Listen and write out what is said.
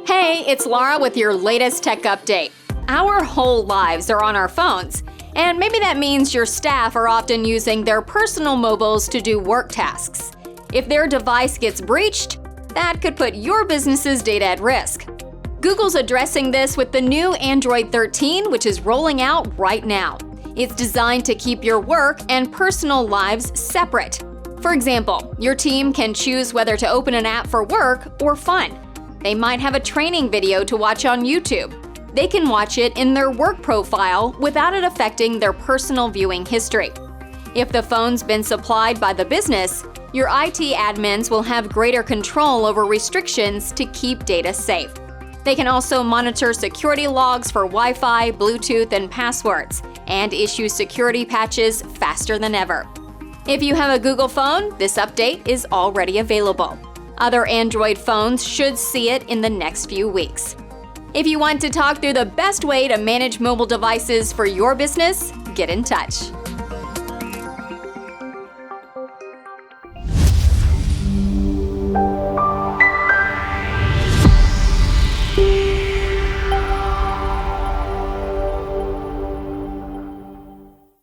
Hey, it's Laura with your latest tech update. Our whole lives are on our phones, and maybe that means your staff are often using their personal mobiles to do work tasks. If their device gets breached, that could put your business's data at risk. Google's addressing this with the new Android 13, which is rolling out right now. It's designed to keep your work and personal lives separate. For example, your team can choose whether to open an app for work or fun. They might have a training video to watch on YouTube. They can watch it in their work profile without it affecting their personal viewing history. If the phone's been supplied by the business, your IT admins will have greater control over restrictions to keep data safe. They can also monitor security logs for Wi-Fi, Bluetooth, and passwords, and issue security patches faster than ever. If you have a Google phone, this update is already available. Other Android phones should see it in the next few weeks. If you want to talk through the best way to manage mobile devices for your business, get in touch.